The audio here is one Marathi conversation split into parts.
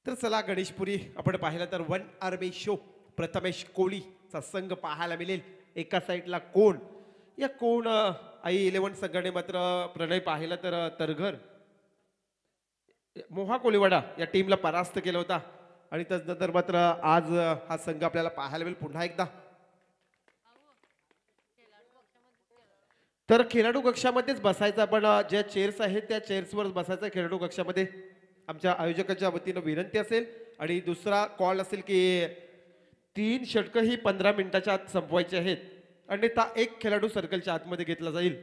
तर चला गणेशपुरी आपण पाहिलं तर वन आर्मी शो प्रथमेश कोळीचा संघ पाहायला मिळेल. एका साईडला कोण या कोण आई 11 संघाने मात्र प्रणय पाहिला तर तरघर मोहा कोळीवाडा या टीमला परास्त केला होता आणि त्यानंतर मात्र आज हा संघ आपल्याला पाहायला मिळेल पुन्हा एकदा. तर खेळाडू कक्षामध्येच बसायचा पण ज्या चेअर्स आहेत त्या चेअर्सवर बसायचा खेळाडू कक्षामध्ये आमच्या आयोजकाच्या वतीनं विनंती असेल. आणि दुसरा कॉल असेल की 3 षटकं ही 15 मिनिटाच्या आत संपवायचे आहेत अन्यथा एक खेळाडू सर्कलच्या आतमध्ये घेतला जाईल.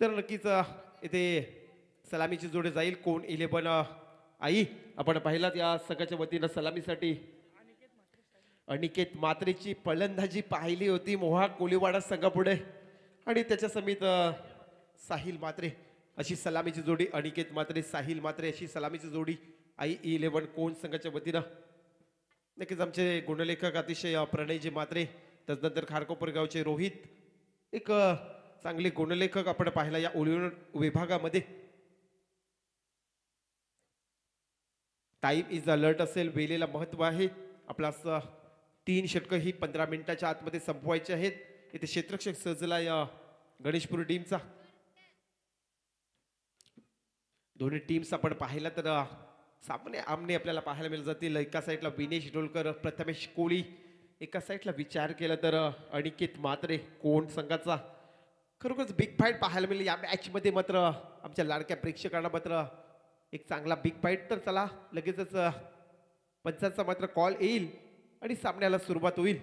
तर नक्कीच इथे सलामीची जोडी जाईल कोण 11 आई आपण पाहिलात या संघाच्या वतीनं सलामीसाठी अनिकेत मात्रेची फलंदाजी पाहिली होती मोहा कोळीवाडा संघापुढे आणि त्याच्या समित साहिल मात्रे अशी सलामीची जोडी अनिकेत मात्रे साहिल मात्रे अशी सलामीची जोडी आई 11 कोण संघाच्या वतीनं. नक्कीच आमचे गुणलेखक अतिशय प्रणयजी मात्रे त्यानंतर खारकोपर गावचे रोहित एक चांगले गुणलेखक आपण पाहिला या ओलिव्हर विभागामध्ये. टाइम इज अलर्ट असेल वेळेला महत्व आहे. आपला 3 षटकं ही 15 मिनिटाच्या आतमध्ये संपवायचे आहेत. इथे क्षेत्ररक्षक सजला या गणेशपुरी टीमचा. दोन्ही टीम्स आपण पाहिला तर सामने आमने आपल्याला पाहायला मिळत जातील. एका साईडला विनेश डोलकर प्रथमेश कोळी एका साईडला विचार केला तर अनिकेत मात्रे कोण संघाचा. खरोखरच बिग फाईट पाहायला मिळेल या मॅच मध्ये. मात्र आमच्या लाडक्या प्रेक्षकांना मात्र एक चांगला बिग फाईट. तर चला लगेचच पंचांचा मात्र कॉल येईल आणि सामन्याला सुरुवात होईल.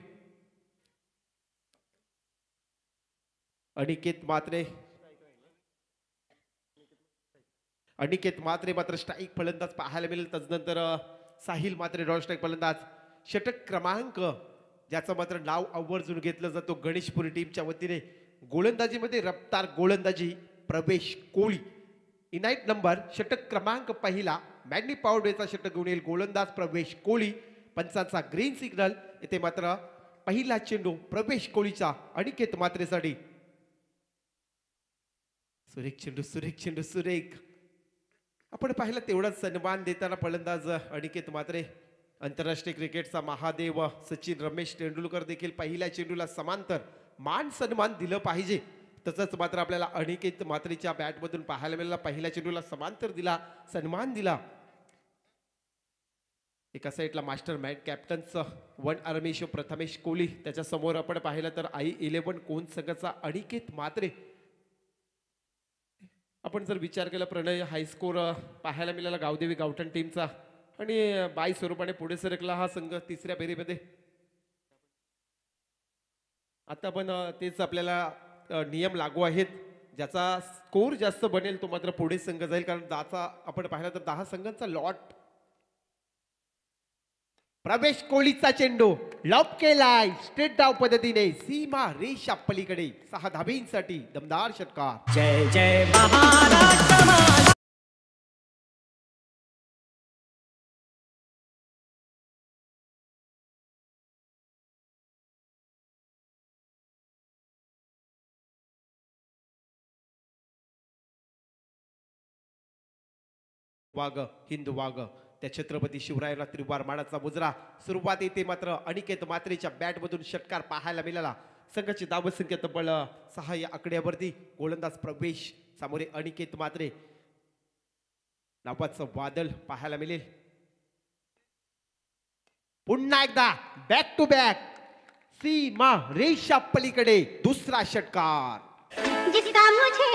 अनिकेत मात्रे मात्र स्ट्राईक फलंदाज पाहायला मिळेल. त्यानंतर साहिल मात्रे डॉल स्ट्राईक फलंदाज. षटक क्रमांक ज्याचं मात्र नाव आवर्जून घेतलं जातो गणेशपुरी टीमच्या वतीने. गोलंदाजीमध्ये रफ्तार गोलंदाजी प्रवेश कोळी. इनाईट नंबर षटक क्रमांक पहिला मॅग्नी पावडेचा षटक घेऊन येईल गोलंदाज प्रवेश कोळी. पंचांचा ग्रीन सिग्नल. इथे मात्र पहिला चेंडू प्रवेश कोळीचा अनिकेत मात्रेसाठी. सुरेख चेंडू सुरेख चेंडू सुरेख. आपण पाहिलं तेवढाच सन्मान देताना फलंदाज अनिकेत मात्रे. आंतरराष्ट्रीय क्रिकेटचा महादेव सचिन रमेश तेंडुलकर देखील पहिल्या चेंडूला समांतर मान सन्मान दिलं पाहिजे. तसंच मात्र आपल्याला अनिकेत मात्रेच्या बॅटमधून पाहायला मिळाला. पहिल्या चेंडूला समांतर दिला सन्मान दिला. एका साईडला मास्टर मॅट कॅप्टनचं one army show Prathamesh Koli. त्याच्या समोर आपण पाहिलं तर आई 11 कोण संघाचा अनिकेत मात्रे. आपण जर विचार केला प्रणय हायस्कोर पाहायला मिळाला गावदेवी गावठण टीमचा आणि 22 स्वरूपाने पुढे सरकला हा संघ तिसऱ्या फेरीमध्ये. आता पण तेच आपल्याला नियम लागू आहेत. ज्याचा स्कोर जास्त बनेल तो मात्र पुढे संघ जाईल. कारण आपण पाहिला तर 10 संघांचा लॉट. प्रवेश कोळीचा चेंडू लॉप केलाय स्ट्रेट डाव पद्धतीने सीमा रेषा पलीकडे 6 धाबींसाठी दमदार षटकार. जय जय महाराष्ट्र. वाघ हिंदू वाघ त्या छत्रपती शिवरायांना त्रिवार मानाचा मुजरा. सुरुवात येते मात्र अनिकेत मात्रेच्या बॅटमधून षटकार पाहायला मिळाला. संघाची धावसंख्या तब्बल 6 या आकड्यावरती. गोलंदाज प्रवेश सामोरे अनिकेत मात्रे. नावाचं वादळ पाहायला मिळेल. पुन्हा एकदा बॅक टू बॅक सीमा रेषा पलीकडे दुसरा षटकार. जिसका मुझे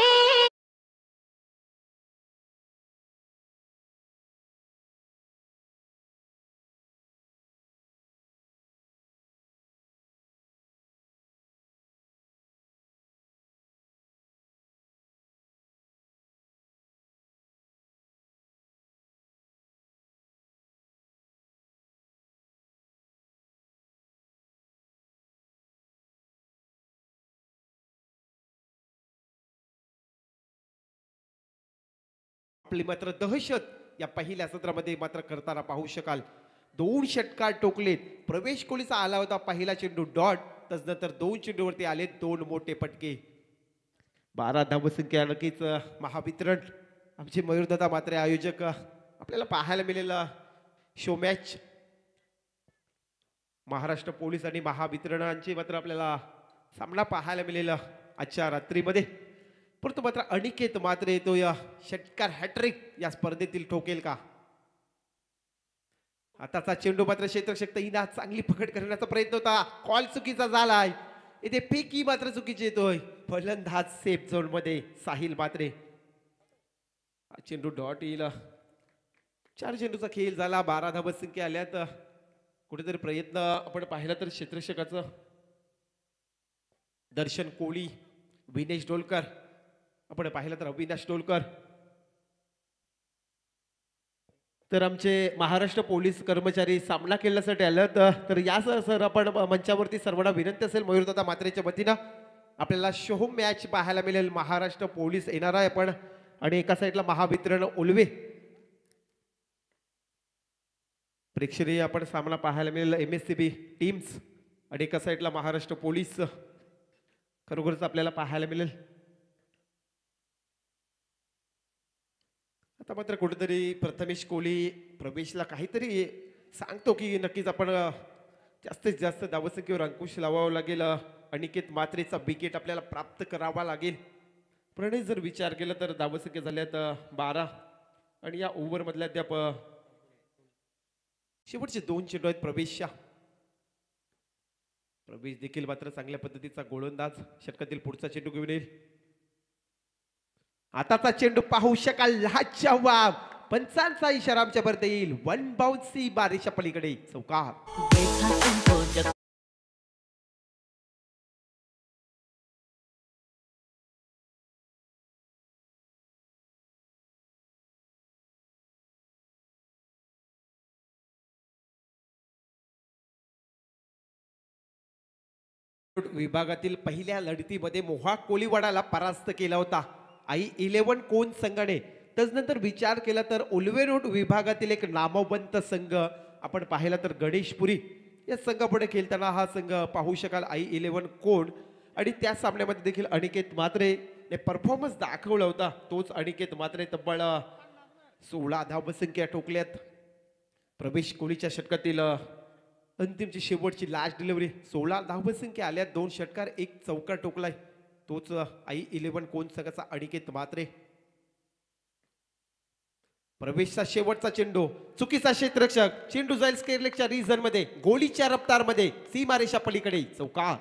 आपली मात्र दहशत या पहिल्या सत्रामध्ये मात्र करताना पाहू शकाल. 2 षटकार टोकलेत. प्रवेश कोळीचा आला होता पहिला चेंडू डॉट. त्यानंतर 2 चेंडूवरती आले 2 मोठे फटके. 12 धावसंख्या नक्कीच महावितरण आमचे मयूरदादा मात्रे आयोजक आपल्याला पाहायला मिळेलं शो मॅच महाराष्ट्र पोलीस आणि महावितरणांची मात्र आपल्याला सामना पाहायला मिळेल आजच्या रात्रीमध्ये. परंतु मात्र अनिकेत मात्रे तो या षटकार हॅट्रिक या स्पर्धेतील ठोकेल का? आताचा चेंडू मात्र क्षेत्ररक्षक तईना चांगली पकड करण्याचा प्रयत्न होता. कॉल चुकीचा झालाय. इथे फेकी मात्र चुकीची येतोय. फलंदाज सेफ झोन मध्ये साहिल मात्रे. हा चेंडू डॉट येईल. 4 चेंडूचा खेळ झाला. 12 धावसंख्या आल्यात. कुठेतरी प्रयत्न आपण पाहिला तर क्षेत्ररक्षकाचं दर्शन कोळी, विनेश डोलकर, आपण पाहिलं तर अविनाश डोलकर, तर आमचे महाराष्ट्र पोलीस कर्मचारी सामना खेळण्यासाठी आलेत. तर या सर आपण मंचावरती सर्वांना विनंती असेल मयूरदादा मात्रेच्या वतीनं आपल्याला शो मॅच पाहायला मिळेल. महाराष्ट्र पोलीस येणार आहे आपण आणि एका साईडला महावितरण उलवे प्रेक्षणीय आपण सामना पाहायला मिळेल. MSCB टीम्स आणि एका साईडला महाराष्ट्र पोलीस खरोखरच आपल्याला पाहायला मिळेल. आता मात्र कुठेतरी प्रथमेश कोहली प्रवेशला काहीतरी सांगतो की नक्कीच आपण जास्तीत जास्त धावसंख्येवर अंकुश लावावा लागेल. अनिकेत मात्रेचा विकेट आपल्याला प्राप्त करावा लागेल. प्रणय जर विचार केला तर धावसंख्या झाल्यात 12 आणि या ओव्हर मधल्या अद्याप शेवटचे 2 चेंडू आहेत प्रवेशच्या. प्रवेश देखील मात्र चांगल्या पद्धतीचा गोलंदाज षटकातील पुढचा चेंडू घेऊन येईल. आताचा चेंडू पाहू शकाल लाजवाब. पंचांचा इशारा आमच्या परत येईल. 1 बाउन्सी बारीच्या पलीकडे चौकार. देखा तुमको जब विभागातील पहिल्या लढतीमध्ये मोहाक कोळीवाडाला परास्त केला होता आई 11 कोण संघाने. त्यानंतर विचार केला तर उल्वे रोड विभागातील एक नामवंत संघ आपण पाहिला तर गणेशपुरी या संघापुढे खेळताना हा संघ पाहू शकाल आई 11 कोण. आणि त्या सामन्यामध्ये देखील अनिकेत मात्रे ने परफॉर्मन्स दाखवला होता. तोच अनिकेत मात्रे तब्बल 16 धावसंख्या ठोकल्यात. प्रवेश कोहलीच्या षटकातील अंतिमची शेवटची लास्ट डिलिव्हरी 16 धावसंख्या आल्या. 2 षटकार 1 चौकार ठोकलाय. तोच आई 11 कोण संघाचा अनिकेत मात्रे. प्रवेशचा शेवटचा चेंडू चुकीचा क्षेत्ररक्षक. चेंडू जाईल स्केअरलेगच्या रिझन मध्ये गोलीच्या रफ्तार मध्ये सीमारेषा पलीकडे चौकार.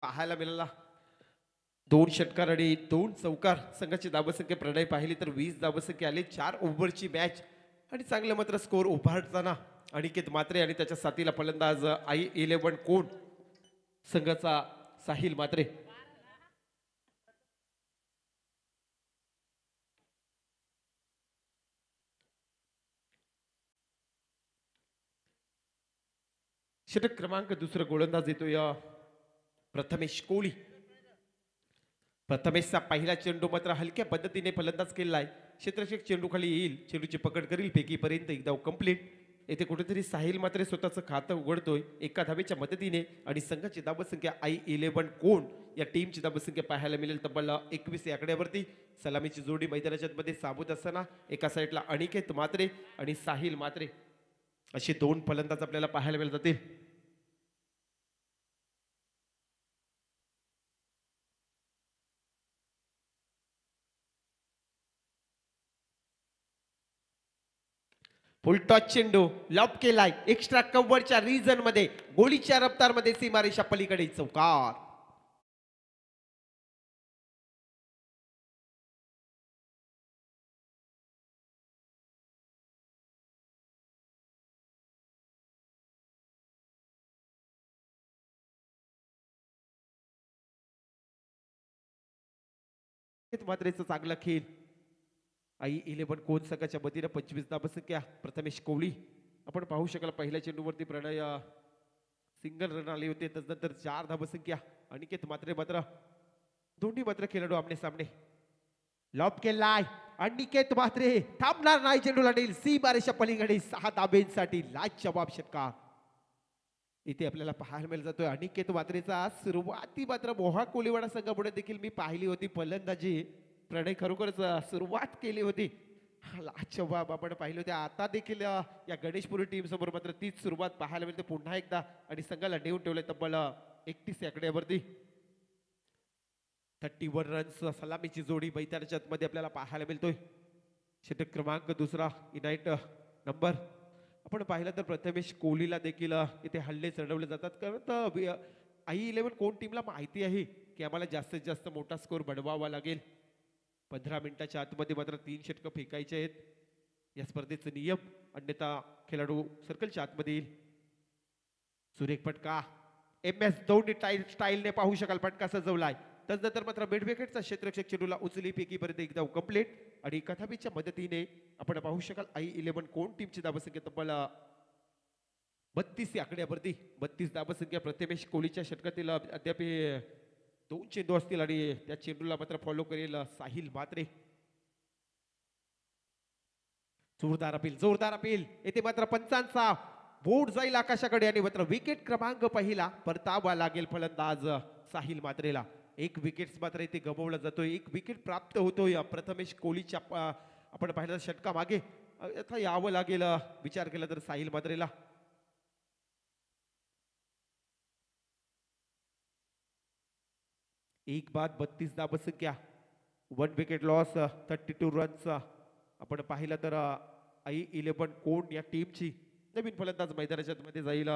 पाहायला मिळाला 2 षटकार आणि 2 चौकार. संघाची धावसंख्या प्रणय पाहिली तर 20 धावसंख्या आली. 4 ओव्हरची मॅच आणि चांगलं मात्र स्कोर उभारताना अनिकेत मात्रे आणि त्याच्या साथीला फलंदाज आई 11 कोण संघाचा साहिल मात्रे. षटक क्रमांक 2 गोलंदाज येतो या प्रथमेश कोहली. प्रथमेशचा पहिला चेंडू मात्र हलक्या पद्धतीने फलंदाज केलाय. क्षेत्ररक्षक चेंडू खाली येईल. चेंडूची पकड करील. फेकीपर्यंत एकदा कंप्लीट. येथे कुठेतरी साहिल मात्र स्वतःचं खातं उघडतोय एका धावेच्या मदतीने आणि संघाची धावसंख्या आई 11 कोण या टीमची धावसंख्या पाहायला मिळेल तब्बल 21 या आकड्यावरती. सलामीची जोडी मैदानाच्या मध्ये साबूत असताना एका साईडला अनिकेत मात्रे आणि साहिल मात्रे असे 2 फलंदाज आपल्याला पाहायला मिळत जातील. फुल टॉच चेंडू लॉप केलाय एक्स्ट्रा कव्हरच्या रिजन मध्ये गोलीच्या रफ्तार मध्ये सीमारेषा पलीकडे चौकार. मात्रेचा चांगला खेळ. आई 11 कोण संघाच्या वतीनं 25 धावसंख्या प्रथमेश कोहली. आपण पाहू शकाल पहिल्या चेंडूवरती प्रणय सिंगल रन आले होते. त्यानंतर 4 धावसंख्या. अनिकेत मात्रे मात्र दोन्ही मात्र खेळाडू आमने सामने. लॉब केलाय अनिकेत मात्रे थांबणार नाही. चेंडूला नेल सी बारेच्या पलीकडे 6 धाब्यांसाठी लाजवाब षटकार इथे आपल्याला पाहायला मिळत जातोय. अनिकेत मात्रेचा सुरुवाती मात्र मोहा कोलीवाडा संघापुढे देखील मी पाहिली होती फलंदाजी. प्रणय खरोखरच सुरुवात केली होती. लाजवाब आपण पाहिले होते. आता देखील या गणेशपुरी टीम समोर मात्र तीच सुरुवात पाहायला मिळते पुन्हा एकदा. आणि संघाला नेऊन ठेवले तब्बल 31 आकड्यावरती. 31 रन्स सलामीची जोडी मैदानाच्या मध्ये आपल्याला पाहायला मिळतोय. षटक क्रमांक दुसरा इनाईट नंबर आपण पाहिलं तर प्रथमेश कोहलीला देखील इथे हल्ले चढवले जातात. कारण आई 11 कोण टीमला माहिती आहे की आम्हाला जास्तीत जास्त मोठा स्कोर बनवावा लागेल. 15 मिनिटाच्या आतमध्ये मात्र 3 षटकं फेकायचे आहेत. या स्पर्धेचे नियम अन्यथा खेळाडू सर्कलच्या आतमध्ये येईल. सुरेख फटका MS धोनी स्टाईलने पाहू शकाल फटका सजवलाय. त्यानंतर मात्र मिड विकेटचा क्षेत्ररक्षक चेंडूला उचली पैकी पर्यंत एकदा कंप्लीट. आणि एका धाबीच्या मदतीने आपण पाहू शकाल आई 11 कोण टीमची धावसंख्या तब्बल 32 या आकड्यावरती. 32 धावसंख्या प्रथमेश कोहलीच्या षटकातील अद्याप 2 चेंडू असतील आणि त्या चेंडूला मात्र फॉलो करेल साहिल मात्रे. जोरदार अपील येथे मात्र पंचांचा बोर्ड जाईल आकाशाकडे आणि मात्र विकेट क्रमांक पहिला परतावा लागेल फलंदाज साहिल मात्रेला. 1 विकेट मात्र इथे गमावला जातोय. 1 विकेट प्राप्त होतोय प्रथमेश कोहलीच्या आपण पाहिलं षटका मागे. आता यावं लागेल विचार केला तर साहिल मात्रेला. एक बाद 32 धावसंख्या 1 विकेट लॉस 32 रन्स. आपण पाहिलं तर आई 11 कोण या टीमची नवीन फलंदाज मैदानाच्या मध्ये जाईल.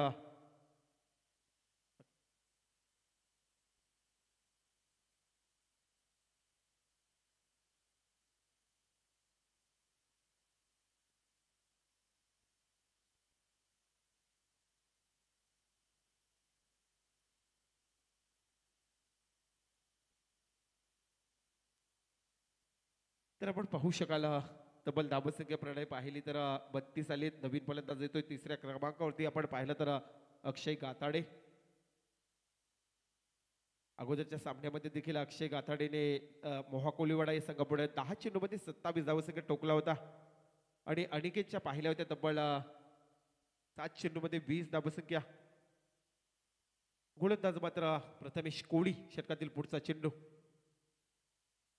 तर आपण पाहू शकाल तब्बल धावसंख्या प्रणय पाहिली तर 32 आली. नवीन फलंदाज येतोय 3ऱ्या क्रमांकावरती. आपण पाहिलं तर अक्षय गाताडे. अगोदरच्या सामन्यामध्ये देखील अक्षय गाताडेने मोहा कोलीवाडा या संघापुढे 10 चेंडूमध्ये 27 धावसंख्या टोकला होता. आणि अनिकेतच्या पाहिल्या होत्या तब्बल 7 चेंडूमध्ये 20 धावसंख्या. गोलंदाज मात्र प्रथमेश कोहली. षटकातील पुढचा चेंडू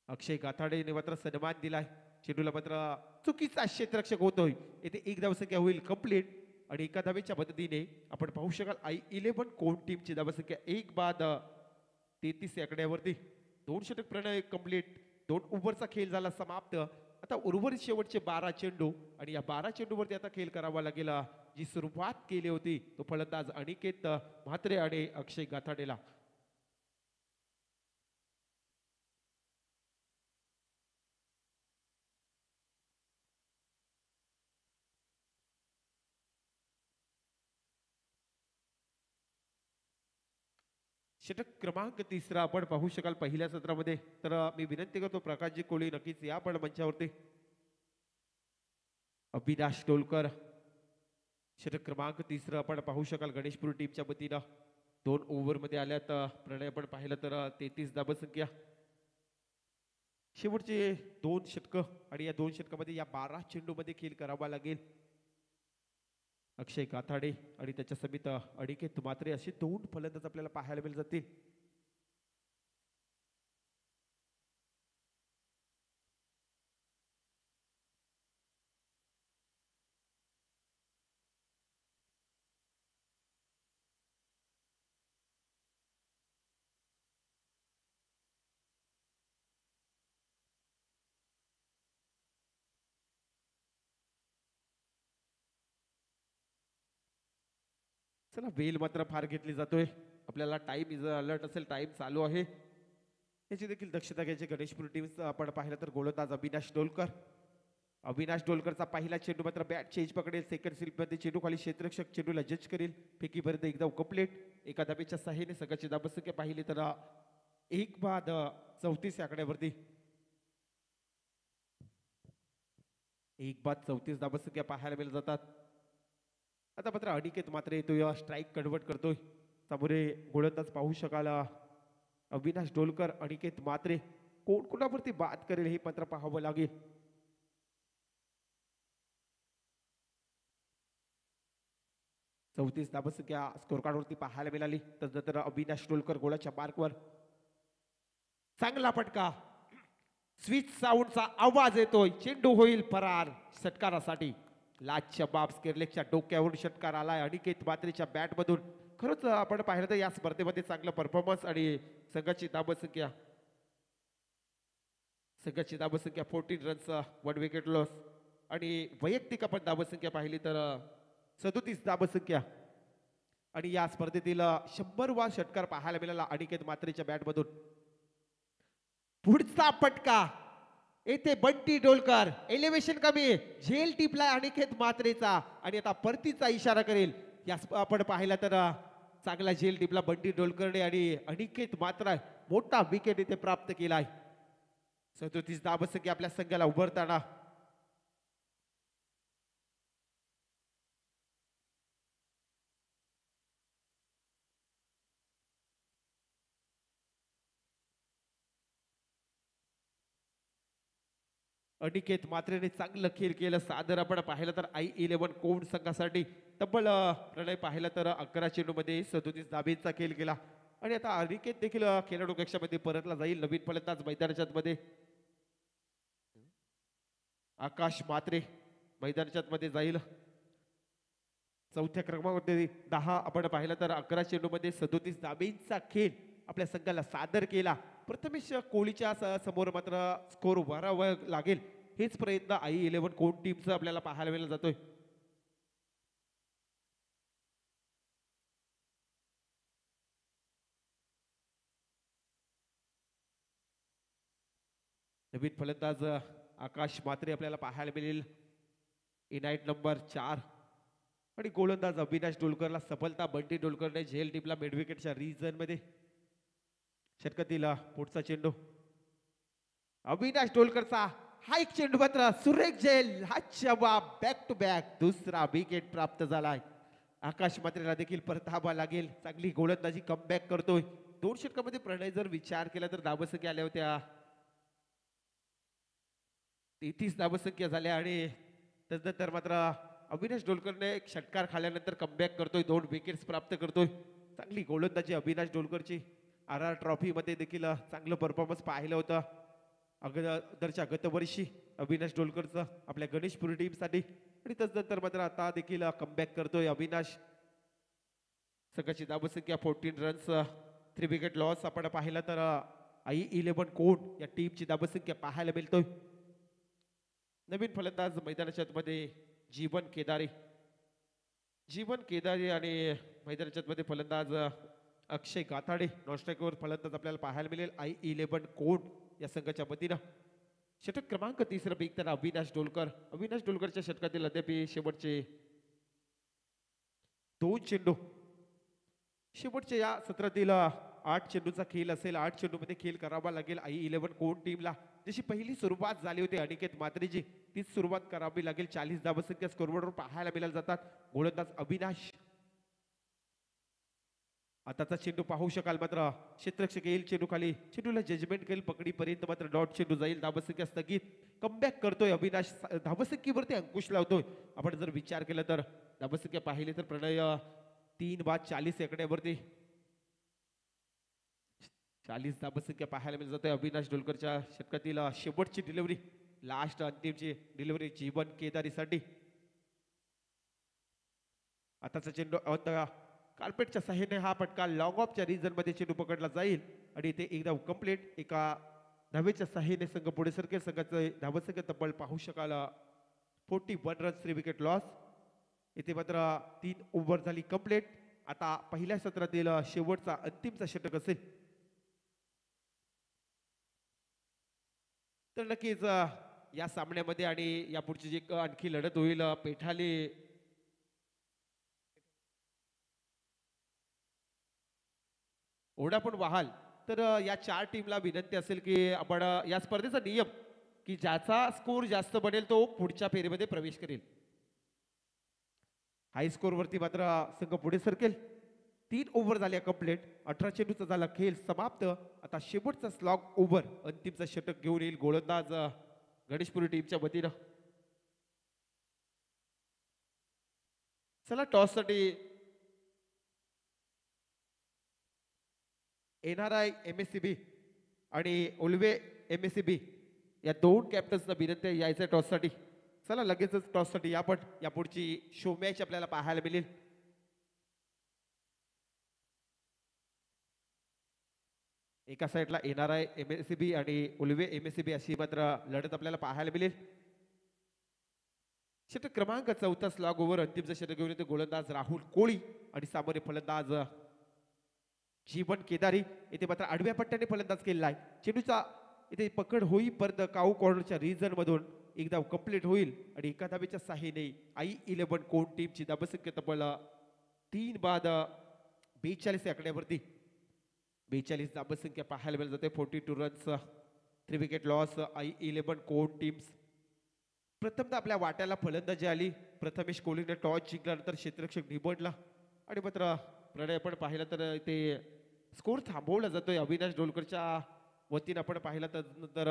अक्षय गाथाडेने मात्र सन्मान दिलाय. चेंडूला मात्र चुकीचा क्षेत्ररक्षक होतोय. येथे 1 धावसंख्या होईल कंप्लीट. आणि एका धावेच्या मदतीने आपण पाहू शकाल आई 11 कोण टीमची धावसंख्या 1 बाद 33 या आकड्यावरती. 2 षटक प्रणय कंप्लीट. 2 ओव्हरचा खेळ झाला समाप्त. आता उर्वरित शेवटचे 12 चेंडू आणि या 12 चेंडूवरती आता खेळ करावा लागेल. जी सुरुवात केली होती तो फलंदाज अनिकेत म्हात्रे आणि अक्षय गाथाडेला. षटक क्रमांक 3 आपण पाहू शकाल पहिल्या सत्रामध्ये. तर मी विनंती करतो प्रकाशजी कोळी नक्कीच या पण मंचावरती. अविनाश डोलकर. षटक क्रमांक 3 आपण पाहू शकाल गणेशपूर टीमच्या वतीनं. 2 ओव्हरमध्ये आल्यात प्रणय. आपण पाहिलं तर 33 धावसंख्या. शेवटचे 2 षटक आणि या 2 षटकामध्ये या 12 चेंडूमध्ये खेळ करावा लागेल. अक्षय गाथाडे आणि त्याच्या समित अनिकेत मात्रे असे 2 फलंदाज आपल्याला पाहायला मिळत जातील. चला वेल मात्र फार घेतली जातोय. आपल्याला टाइम इज अलर्ट असेल. टाइम चालू आहे याची देखील दक्षता घ्यायची गणेशपूर टीम. आपण पाहिलं तर गोलंदाज अविनाश डोलकर. अविनाश डोलकरचा पहिला चेंडू मात्र बॅट चेंज पकडेल. सेकंड स्लिपमध्ये चेंडू खाली क्षेत्ररक्षक चेंडूला जज करेल. फेकीपर्यंत एकदा कंप्लीट. एका धाबेच्या सहाय्याने संघाची धावसंख्या पाहिली तर 1 बाद 34 या आकड्यावरती. एक बाद 34 धावसंख्या पाहायला मिळत जातात. आता मात्र अनिकेत मात्र येतोय स्ट्राईक कन्वर्ट करतोय. समोरे गोलंदाज पाहू शकाल अविनाश डोलकर अनिकेत मात्रे कोण कोणावरती बाद करेल हे मात्र पाहावं लागेल. 34 धावसंख्या स्कोर कार्डवरती पाहायला मिळाली. त्यानंतर अविनाश डोलकर गोलाच्या मार्कवर चांगला फटका. स्विच साऊंडचा आवाज येतोय. चेंडू होईल फरार. षटकारासाठी लाजच्या बाब्स केरलेच्या डोक्यावरून षटकार आलाय अनिकेत मात्रेच्या बॅट मधून. खरंच आपण पाहिलं तर या स्पर्धेमध्ये चांगला परफॉर्मन्स आणि संघाची धावसंख्या 14 रन्स 1 विकेट लॉस आणि वैयक्तिक आपण धावसंख्या पाहिली तर 37 धावसंख्या आणि या स्पर्धेतील 100वा षटकार पाहायला मिळाला अनिकेत मात्रेच्या बॅट मधून. पुढचा फटका येथे बंटी डोलकर एलिव्हेशन कमी झेल टिपलाय अनिकेत मात्रेचा आणि आता परतीचा इशारा करेल. या आपण पाहिला तर चांगला झेल टिपला बंटी डोलकरने आणि अनिकेत मात्रा मोठा विकेट इथे प्राप्त केलाय. 37 धावसंख्या आपल्या संघाला उभरताना अनिकेत मात्रेने चांगलं खेळ केलं. सादर आपण पाहिलं तर I11 कोण संघासाठी तब्बल प्रणय पाहिलं तर 11 चेंडूमध्ये 37 धाबेचा खेळ केला आणि आता अनिकेत देखील खेळाडू कक्षामध्ये परतला जाईल. नवीन फलंदाज मैदानाच्या मध्ये आकाश मात्रे मैदानाच्या मध्ये जाईल. चौथ्या क्रमांकावरती 10 आपण पाहिलं तर 11 चेंडूमध्ये 37 धाबेचा खेळ आपल्या संघाला सादर केला. प्रथमेश कोहलीच्या समोर मात्र स्कोर वाढवावा लागेल. हेच प्रयत्न I11 कोण टीमचं आपल्याला पाहायला मिळाला जातोय. नवीन फलंदाज आकाश मात्रे आपल्याला पाहायला मिळेल. इनाईट नंबर 4 आणि गोलंदाज अविनाश डोलकरला सफलता. बंटी डोलकरने झेल टिपला मिड विकेटच्या रिजन मध्ये. षटकातील पुढचा चेंडू अविनाश डोलकरचा हा एक चेंडू मात्र सुरेख झेल. हा बॅक टू बॅक दुसरा विकेट प्राप्त झालाय. आकाश मात्रेला देखील परतावा लागेल. चांगली गोलंदाजी कमबॅक करतोय. 2 षटकामध्ये प्रणय जर विचार केला तर धावसंख्या आल्या होत्या 33 धावसंख्या झाल्या आणि त्यानंतर मात्र अविनाश डोलकरने एक षटकार खाल्यानंतर कमबॅक करतोय. 2 विकेट्स प्राप्त करतोय. चांगली गोलंदाजी अविनाश डोलकरची. RR ट्रॉफी मध्ये देखील चांगलं परफॉर्मन्स पाहिलं होतं अगोदरच्या गतवर्षी अविनाश डोलकरचं आपल्या गणेशपुरी टीम साठी आणि त्यानंतर मात्र आता देखील कमबॅक करतोय अविनाश. संघाची धावसंख्या 14 रन्स 3 विकेट लॉस आपण पाहिलं तर I11 कोण या टीमची धावसंख्या पाहायला मिळतोय. नवीन फलंदाज मैदानाच्या मध्ये जीवन केदारी आणि मैदानाच्या मध्ये फलंदाज अक्षय गाथाडे. नॉनस्ट्राईकवर फलंदाज आपल्याला पाहायला मिळेल I11 कोण या संघाच्या वतीनं. षटक क्रमांक 3 फेकताना अविनाश डोलकरच्या षटकातील अद्याप शेवटचे 2 चेंडू. शेवटच्या या सत्रातील 8 चेंडूचा खेळ असेल. 8 चेंडूमध्ये खेळ करावा लागेल I11 कोण टीमला. जशी पहिली सुरुवात झाली होती अनिकेत मात्रेची तीच सुरुवात करावी लागेल. 40 धावसंख्या स्कोरबोर्डवर पाहायला मिळाल्या जातात. गोलंदाज अविनाश. आताचा चेंडू पाहू शकाल मात्र क्षेत्ररक्षक येईल चेंडू खाली. चेंडूला जजमेंट करेल पकडीपर्यंत मात्र डॉट चेंडू जाईल. धावसंख्या स्थगित. कमबॅक करतोय अविनाश. धावसंख्येवरती अंकुश लावतोय. आपण जर विचार केला तर धावसंख्या पाहिली तर प्रणय 3 बाद 40 आकड्यावरती 40 धावसंख्या पाहायला मिळत जाते. अविनाश डोलकरच्या षटकातील शेवटची डिलिव्हरी लास्ट अंतिमची डिलिव्हरी जीवन केदारीसाठी. आताचा चेंडू कार्पेटच्या साह्याने हा फटका लॉंग ऑफच्या रिजन मध्ये चेंडू पकडला जाईल आणि ते एकदम कंप्लीट एका धावेच्या साह्याने संघ पुढे सरकेल. संघाचं धावसंख्या तब्बल पाहू शकाल 41 रन्स 3 विकेट लॉस. इथे मात्र 3 ओव्हर झाली कंप्लीट. आता पहिल्या सत्रातील शेवटचा अंतिमचा षटक असेल तर नक्कीच या सामन्यामध्ये आणि या पुढची जी आणखी लढत होईल पेठाले ओढा पण वाहाल तर या 4 टीमला विनंती असेल की आपण या स्पर्धेचा नियम की ज्याचा स्कोर जास्त बनेल तो पुढच्या फेरीमध्ये प्रवेश करेल. हाय स्कोर वरती मात्र संघ पुढे सरकेल. 3 ओव्हर झाल्या कंप्लीट. 18 चेंडूचा झाला खेळ समाप्त. आता शेवटचा स्लॉग ओव्हर अंतिमचा षटक घेऊन येईल गोलंदाज गणेशपुरी टीमच्या वतीनं. चला टॉस साठी NRI MSCB आणि उल्वे MSCB या दोन कॅप्टन्सना विनंती आहे यायचं टॉस साठी. चला लगेचच टॉस साठी या पण या पुढची शो मॅच आपल्याला पाहायला मिळेल. एका साईडला NRI MSCB आणि उल्वे MSCB अशी मात्र लढत आपल्याला पाहायला मिळेल. षटक क्रमांक 4 स्लॉग ओव्हर अंतिमचा षटक घेऊन येतो गोलंदाज राहुल कोळी आणि सामोरे फलंदाज जीवन केदारी. इथे मात्र आडव्या पट्ट्याने फलंदाज केलेला आहे. चेंडूचा इथे पकड होईपर्यंत काऊ कॉर्नरच्या रिजन मधून एकदा कंप्लीट होईल आणि एका धावेच्या साह्याने I11 कोण टीमची धावसंख्या तब्बल 3 बाद 42 या आकड्यावरती 42 धावसंख्या पाहायला मिळत जाते. 42 रन्स 3 विकेट लॉस. I11 कोण टीम्स प्रथमतः आपल्या वाट्याला फलंदाजी आली. प्रथमेश कोहलीने टॉस जिंकल्यानंतर क्षेत्ररक्षक निवडला आणि मात्र प्रणय आपण पाहिलं तर ते स्कोर थांबवला जातोय अविनाश डोलकरच्या वतीनं. आपण पाहिलं तर नंतर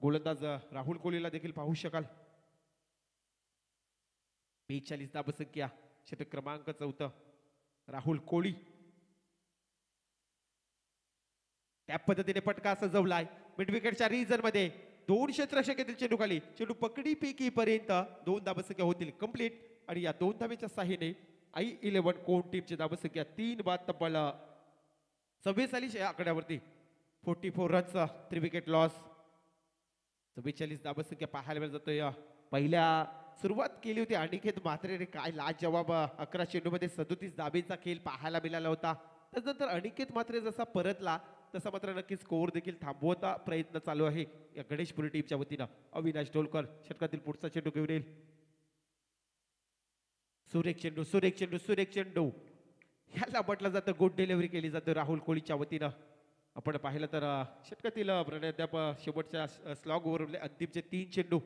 गोलंदाज राहुल कोहलीला देखील पाहू शकाल. 42 धावसंख्या षटक क्रमांक 4 राहुल कोहली त्या पद्धतीने फटका सजवलाय मिड विकेटच्या रिजन मध्ये. 2 क्षेत्ररक्षक येथील चेंडू खाली. चेंडू पकडी पैकी पर्यंत 2 धावसंख्या होतील कंप्लीट आणि या 2 धावेच्या साह्याने I11 कोण टीमची धावसंख्या 3 बाद तब्बल 44 या आकड्यावरती 44 रन्स 3 विकेट लॉस 44 धावसंख्या पाहायला मिळत जातोय. पहिल्या सुरुवात केली होती अनिकेत म्हात्रेने. काय लाजवाब 11 चेंडूमध्ये 37 धाबेचा खेळ पाहायला मिळाला होता. त्यानंतर अनिकेत म्हात्रे जसा परतला तसा मात्र नक्कीच स्कोर देखील थांबवता प्रयत्न चालू आहे या गणेशपुरी टीमच्या वतीनं. अविनाश डोलकर षटकातील पुढचा चेंडू घेऊन येईल. सुरेख चेंडू सुरेख चेंडू सुरेख चेंडू ह्याला म्हटलं जातं गुड डिलिव्हरी केली जाते राहुल कोहलीच्या वतीनं. आपण पाहिलं तर षटकातील प्रणय अद्याप शेवटच्या स्लॉग ओव्हरले अंतिमचे 3 चेंडू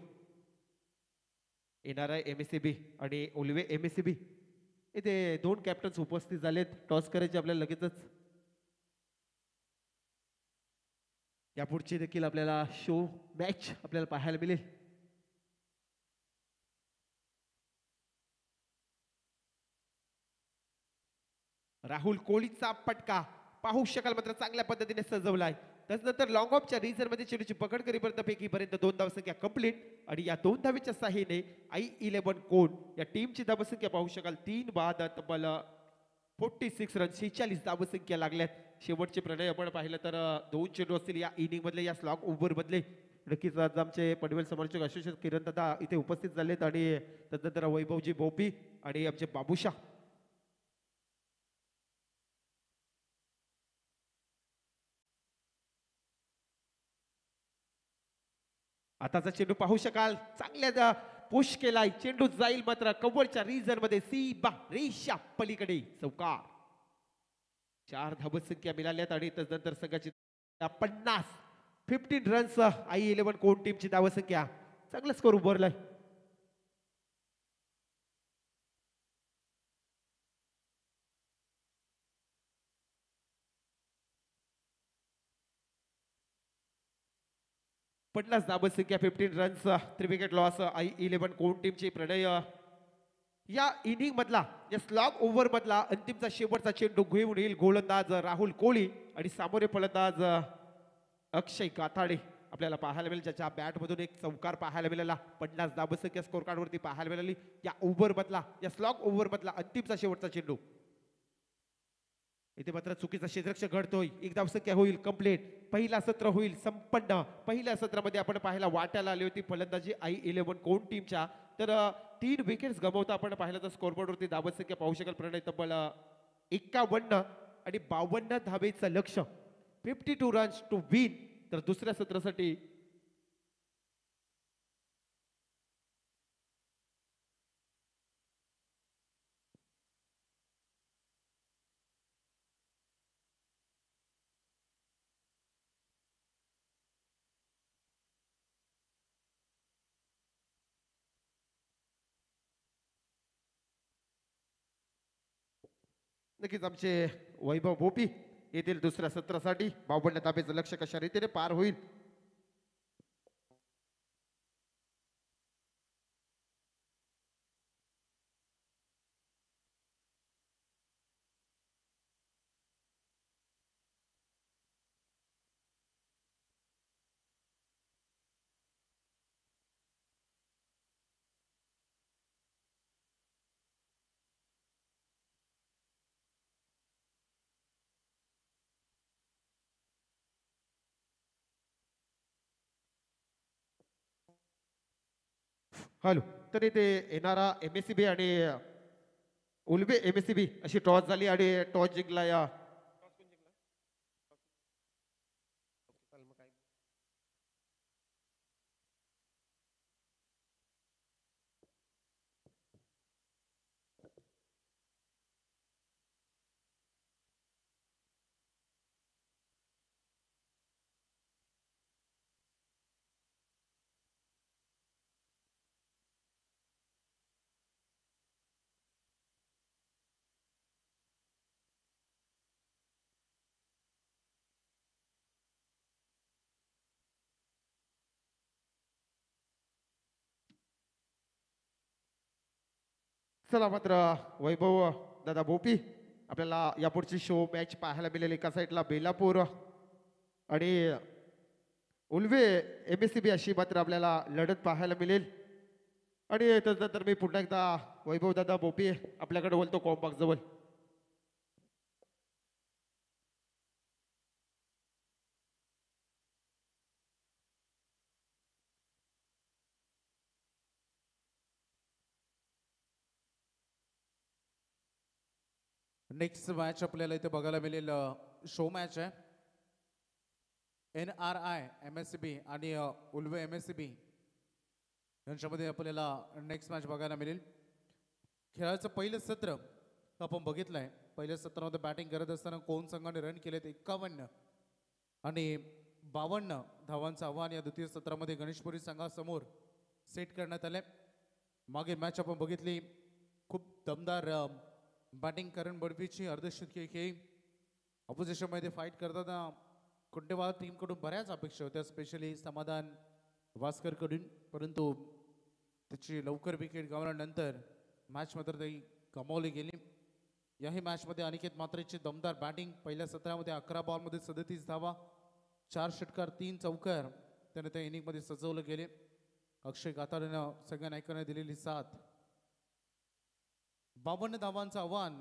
NRI MSCB आणि उल्वे MSCB इथे 2 कॅप्टन्स उपस्थित झालेत. टॉस करायचे आपल्याला लगेचच. यापुढची देखील आपल्याला शो मॅच आपल्याला पाहायला मिळेल. राहुल कोहलीचा फटका पाहू शकाल मात्र चांगल्या पद्धतीने सजवलाय. त्यानंतर लॉंग ऑफच्या रिझन मध्ये चेंडूची पकड करीपर्यंत पैकीपर्यंत 2 धावसंख्या कंप्लीट आणि या 2 धावेच्या साह्याने I11 कोण या टीमची धावसंख्या पाहू शकाल 3 बाद तब्बल 46 रन 46 धावसंख्या लागल्यात. शेवटचे प्रणय आपण पाहिलं तर 2 चेंडू असतील या इनिंग मधले या स्लॉग ओव्हर मधले. नक्कीच आज आमचे पनवेल समालोचक अशोक किरण दादा इथे उपस्थित झालेत आणि त्यानंतर वैभवजी बोपी आणि आमचे बाबूशा. आताचा चेंडू पाहू शकाल चांगल्या पुश केलाय. चेंडू जाईल मात्र कव्हरच्या रिजन मध्ये सीबा रेषा पलीकडे चौकार. 4 धावसंख्या मिळाल्यात आणि त्यानंतर संघाची 15 रन्स I11 कोण टीमची धावसंख्या. चांगला स्कोर उभारलाय. पन्नास धावसंख्या 15 रन्स 3 विकेट लॉस I11 कोण टीमची प्रणय या इनिंग मधला या स्लॉग ओव्हर मधला अंतिमचा शेवटचा चेंडू घेऊन येईल गोलंदाज राहुल कोहली आणि सामोरे फलंदाज अक्षय काताडे आपल्याला पाहायला मिळेल. ज्याच्या बॅट मधून एक चौकार पाहायला मिळाला. 50 धावसंख्या स्कोर कार्ड वरती पाहायला मिळाली. या ओव्हर मधला या स्लॉग ओव्हर मधला अंतिमचा शेवटचा चेंडू. इथे मात्र चुकीचा क्षेत्ररक्षक घडतोय. 1 धावसंख्या होईल कंप्लीट. पहिला सत्र होईल संपन्न. पहिल्या सत्रामध्ये आपण पाहायला वाट्याला आली होती फलंदाजी I11 कोण टीमच्या. तर 3 विकेट्स गमावता आपण पाहिलं तर स्कोरबोर्ड वरती धावसंख्या पाहू शकाल प्रणय तब्बल 51 आणि 52 धावेचं लक्ष्य 52 रन्स टू विन. तर दुसऱ्या सत्रासाठी नक्कीच आमचे वैभव भोपी येथील दुसऱ्या सत्रासाठी बावन्न ताबेचं लक्ष कशा रीतीने पार होईल. हॅलो. तर इथे येणारा MSCB आणि उलबे MSCB अशी टॉस झाली आणि टॉस जिंकला या चला मात्र वैभव दादा भोपी आपल्याला यापुढची शो मॅच पाहायला मिळेल. एका साईडला बेलापूर आणि उल्वे MSCB अशी मात्र आपल्याला लढत पाहायला मिळेल. आणि त्यानंतर मी पुन्हा एकदा वैभव दादा भोपी आपल्याकडे बोलतो कॉम्बॉक्स जवळ. नेक्स्ट मॅच आपल्याला इथे बघायला मिळेल शो मॅच आहे. NRI MSCB आणि उल्वे MSCB यांच्यामध्ये आपल्याला नेक्स्ट मॅच बघायला मिळेल. खेळाचं पहिलं सत्र आपण बघितलं आहे. पहिल्या सत्रामध्ये बॅटिंग करत असताना कोण संघाने रन केलेत 51 आणि 52 धावांचं आव्हान या द्वितीय सत्रामध्ये गणेशपुरी संघासमोर सेट करण्यात आले. मागे मॅच आपण बघितली, खूप दमदार बॅटिंग करण बडवीची अर्धशतकी खेळी. ऑपोजिशनमध्ये फाईट करताना कुंटेवाल टीमकडून बऱ्याच अपेक्षा होत्या, स्पेशली समाधान वास्करकडून, परंतु त्याची लवकर विकेट गमावल्यानंतर मॅच मात्र ती गमावली गेली. याही मॅचमध्ये अनिकेत मात्रेची दमदार बॅटिंग. पहिल्या सत्रामध्ये 11 बॉलमध्ये 37 धावा, 4 षटकार, 3 चौकार त्याने त्या इनिंगमध्ये सजवलं गेले. अक्षय गाताड्यानं सगळ्या नायकांना दिलेली साथ. 52 धावांचं आव्हान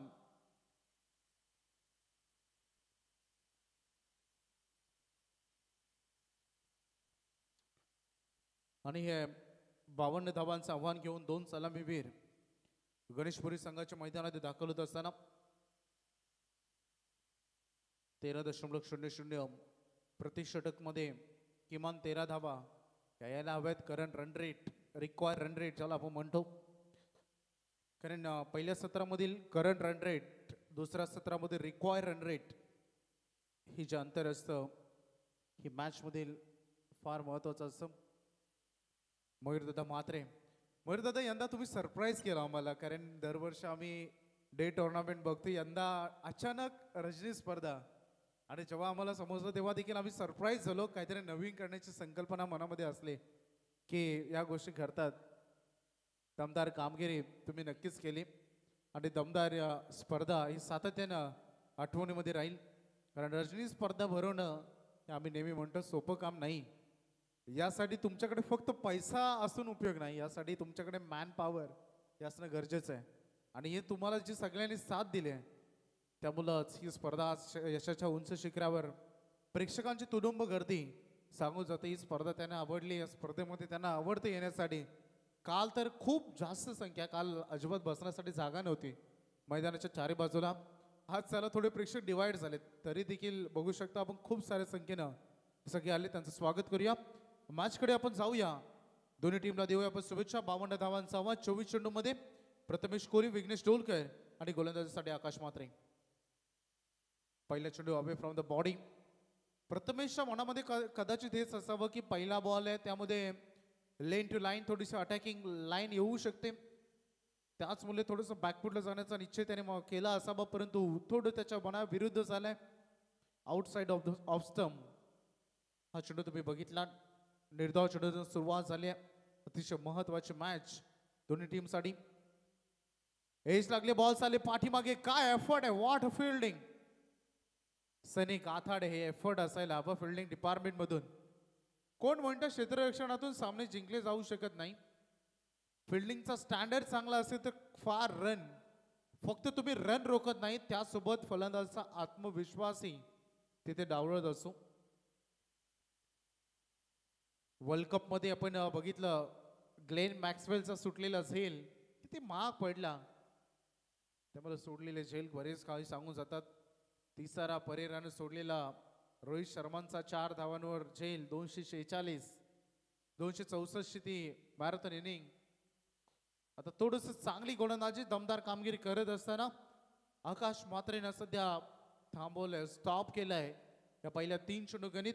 आणि हे 52 धावांचं आव्हान घेऊन 2 सलामीवीर गणेशपुरी संघाच्या मैदानात दाखल होत असताना 13.00 प्रति षटकमध्ये किमान 13 धावा यायला हव्यात. Current run rate, require run rate ज्याला आपण म्हणतो, कारण पहिल्या सत्रामधील करंट रन रेट, दुसऱ्या सत्रामध्ये रिक्वायर रन रेट ही जे अंतर असतं ही मॅचमधील फार महत्त्वाचं असतं. मयूरदादा म्हात्रे, मयूरदादा यंदा तुम्ही सरप्राईज केला आम्हाला, कारण दरवर्षी आम्ही डे टुर्नामेंट बघतो, यंदा अचानक रजनी स्पर्धा, आणि जेव्हा आम्हाला समजलं तेव्हा देखील आम्ही सरप्राईज झालो. काहीतरी नवीन करण्याची संकल्पना मनामध्ये असले की या गोष्टी घडतात. दमदार कामगिरी तुम्ही नक्कीच केली आणि दमदार स्पर्धा ही सातत्यानं आठवणीमध्ये राहील, कारण रजनी स्पर्धा भरवणं हे आम्ही नेहमी म्हणतो सोपं काम नाही. यासाठी तुमच्याकडे फक्त पैसा असून उपयोग नाही, यासाठी तुमच्याकडे मॅन पॉवर हे असणं गरजेचं आहे. आणि हे तुम्हाला जी सगळ्यांनी साथ दिली आहे त्यामुळंच ही स्पर्धा यशाच्या उंच शिखरावर प्रेक्षकांची तुडुंब गर्दी सांगून जाते. ही स्पर्धा त्यांना आवडली, या स्पर्धेमध्ये त्यांना आवडतं येण्यासाठी. काल तर खूप जास्त संख्या, काल अजिबात बसण्यासाठी जागा नव्हती मैदानाच्या चारी बाजूला. आज त्याला थोडे प्रेक्षक डिवाइड झालेत, तरी देखील बघू शकता आपण खूप साऱ्या संख्येनं सगळे आले. त्यांचं स्वागत करूया. मॅचकडे आपण जाऊया. दोन्ही टीमला देऊया आपण शुभेच्छा. 52 धावांचा आवाज 24 चेंडूमध्ये प्रथमेश कोरी, विघ्नेश डोलकर आणि गोलंदाजीसाठी आकाश म्हात्रे. पहिला चेंडू अवे फ्रॉम द बॉडी. प्रथमेशच्या मनामध्ये कदाचित हेच असावं की पहिला बॉल आहे, त्यामध्ये लेन टू लाईन थोडीशी अटॅकिंग लाईन येऊ शकते. त्याचमुळे थोडंसं बॅकफुटला जाण्याचा निश्चय त्याने केला असावा, परंतु थोडं त्याच्या मनाविरुद्ध झालाय. Outside of the off stump हा चेंडू तुम्ही बघितला. निर्धाव चेंडूची सुरुवात झाली आहे. अतिशय महत्वाची मॅच दोन्ही टीमसाठी. एज लागले, बॉल चालले पाठीमागे. काय एफर्ट आहे, व्हॉट अ फिल्डिंग. सैनिक आथाडे हे एफर्ट असायला हवं फिल्डिंग डिपार्टमेंट मधून. कोण म्हणतं क्षेत्ररक्षणातून सामने जिंकले जाऊ शकत नाही. फिल्डिंगचा स्टँडर्ड चांगला असेल तर फार रन, फक्त तुम्ही रन रोखत नाही, त्यासोबत फलंदाजाचा आत्मविश्वासही तिथे डावळत असो. वर्ल्ड कप मध्ये आपण बघितलं ग्लेन मॅक्सवेलचा सुटलेला झेल किती महाग पडला. त्यामुळे सोडलेले झेल बरेच काही सांगून जातात. तिसारा परेरानं सोडलेला रोहित शर्मांचा 4 धावांवर झेल 246, 264 ती मॅरेथॉन इनिंग. आता थोडस चांगली गोलंदाजी दमदार कामगिरी करत असताना आकाश म्हात्रेनं सध्या थांबवलंय, स्टॉप केलंय या पहिल्या 3 चेंडू गणित.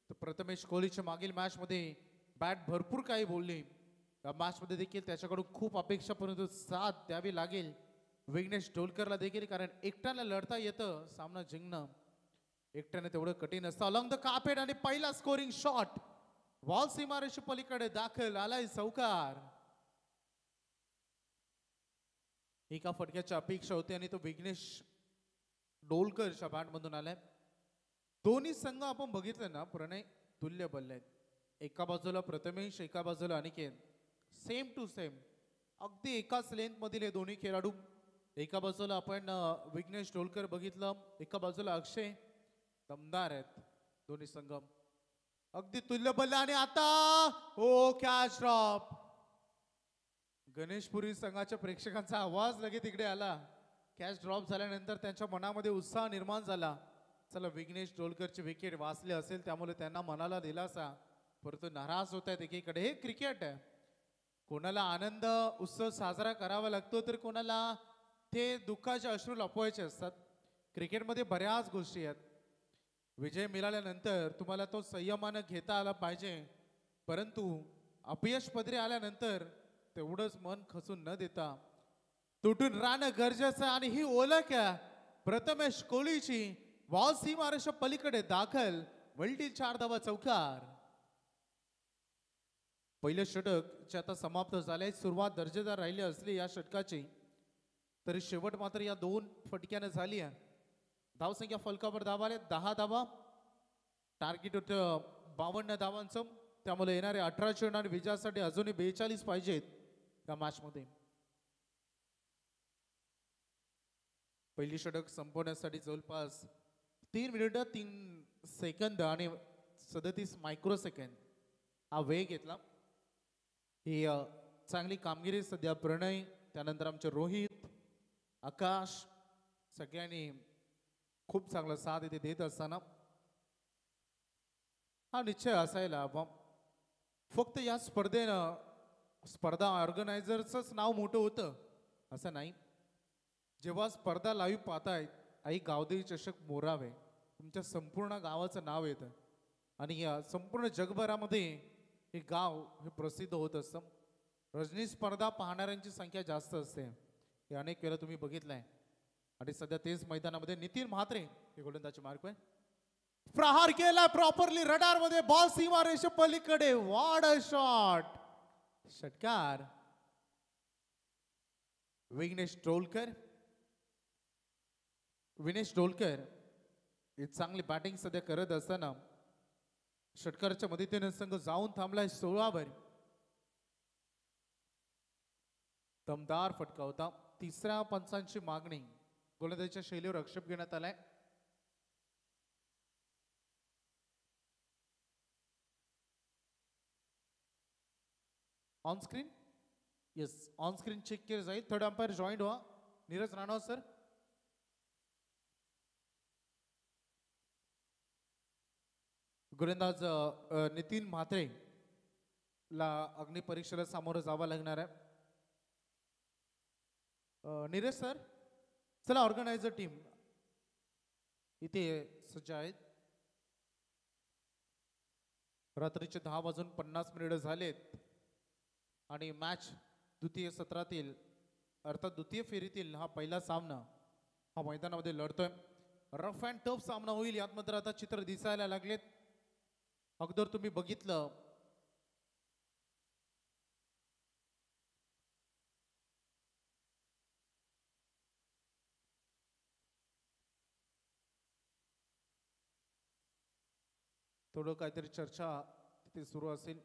तर प्रथमेश कोहलीच्या मागील मॅच मध्ये बॅट भरपूर काही बोलली. या मॅच मध्ये देखील त्याच्याकडून खूप अपेक्षा, परंतु साथ द्यावी लागेल विघ्नेश डोलकरला देखील, कारण एकट्याला लढता येतं, सामना जिंकणं एकट्याने तेवढं कठीण असतं. अलॉंग द कार्पेट आणि पहिला स्कोरिंग शॉट बॉल सीमारेषे पलीकडे दाखल, आलाय चौकार. एका फटक्याची अपेक्षा होती आणि तो विघ्नेश डोलकरच्या बॅटमधून आलाय. दोन्ही संघ आपण बघितलं ना प्रणय, तुल्य बल्ले आहेत. एका बाजूला प्रथमेश, एका बाजूला अनिकेत. सेम टू सेम, अगदी एकाच लेंथ मधील हे दोन्ही खेळाडू. एका बाजूला आपण विघ्नेश डोलकर बघितलं, एका बाजूला अक्षय. दमदार आहेत दोन्ही संघ, अगदी तुल्य बल्ले. आणि आता हो कॅच ड्रॉप. गणेशपुरी संघाच्या प्रेक्षकांचा आवाज लगेच तिकडे आला. कॅच ड्रॉप झाल्यानंतर त्यांच्या मनामध्ये उत्साह निर्माण झाला. चला विघ्नेश डोलकरची विकेट वाचले असेल, त्यामुळे त्यांना मनाला दिलासा. परंतु नाराज होत आहेत एकीकडे. हे क्रिकेट आहे, कोणाला आनंद उत्सव साजरा करावा लागतो तर कोणाला ते दुःखाचे अश्रू लपवायचे असतात. क्रिकेटमध्ये बऱ्याच गोष्टी आहेत. विजय मिळाल्यानंतर तुम्हाला तो संयमानं घेता आला पाहिजे, परंतु अपयश पदरी आल्यानंतर तेवढंच मन खचून न देता तुटून राहणं गरजेचं. आणि ही ओळख आहे प्रथमेश कोहलीची. बॉल सीमारेषा पलीकडे दाखल, मल्टी 4 धावा चौकार. पहिलं षटक जे आता समाप्त झालंय, सुरुवात दर्जेदार राहिली असली या षटकाची, तरी शेवट मात्र या 2 फटक्यानं झाली आहे. धावसंख्या फलकावर धावा आले 10 धावा. टार्गेट होतं 52 धावांचं, त्यामुळे येणारे 18 चेंडू आणि विजयासाठी अजूनही 42 पाहिजेत या मॅच मध्ये. पहिली षटक संपवण्यासाठी जवळपास 3 मिनिटं 3 सेकंद आणि 37 मायक्रो सेकंद हा वेळ घेतला. ही चांगली कामगिरी सध्या प्रणय, त्यानंतर आमचे रोहित, आकाश सगळ्यांनी खूप चांगला साथ इथे देत असताना हा निश्चय असायला हवा. फक्त या स्पर्धा ऑर्गनायझरचंच नाव मोठं होतं असं नाही. जेव्हा स्पर्धा लाईव्ह पाहतायत, आई गावदेवी चषक मोरावे तुमच्या संपूर्ण गावाचं नाव येतं आणि या संपूर्ण जगभरामध्ये हे गाव हे प्रसिद्ध होत असतं. रजनी स्पर्धा पाहणाऱ्यांची संख्या जास्त असते, हे अनेक वेळा तुम्ही बघितलंय. आणि सध्या तेच मैदानामध्ये नितीन म्हात्रे हे गोलंदाजी मार्क आहे. प्रहार केला प्रॉपरली रडार मध्ये, बॉल सीमा रेषे पलीकडे. What a shot. षटकार विघ्नेश डोलकर हे चांगली बॅटिंग सध्या करत असताना षटकाराच्या मदतीने संघ जाऊन थांबलाय 16 वर. दमदार फटका होता. तिसऱ्या पंचांची मागणी, गोलंदाजीच्या शैलीवर आक्षेप घेण्यात आलाय. On screen, yes on screen check केलं जाईल. थर्ड अंपायर जॉईंट व्हा, नीरज राणा सर. गोलंदाज नितीन म्हात्रे ला अग्निपरीक्षेला सामोरं जावं लागणार आहे. नीरज सर, चला ऑर्गनायझर टीम इथे सज्ज आहेत. रात्रीचे 10:50 झालेत आणि मॅच द्वितीय सत्रातील अर्थात द्वितीय फेरीतील हा पहिला सामना हा मैदानामध्ये लढतोय. रफ अँड टफ सामना होईल यात मात्र आता चित्र दिसायला लागलेत. अगोदर तुम्ही बघितलं थोडं काहीतरी चर्चा तिथे सुरू असेल.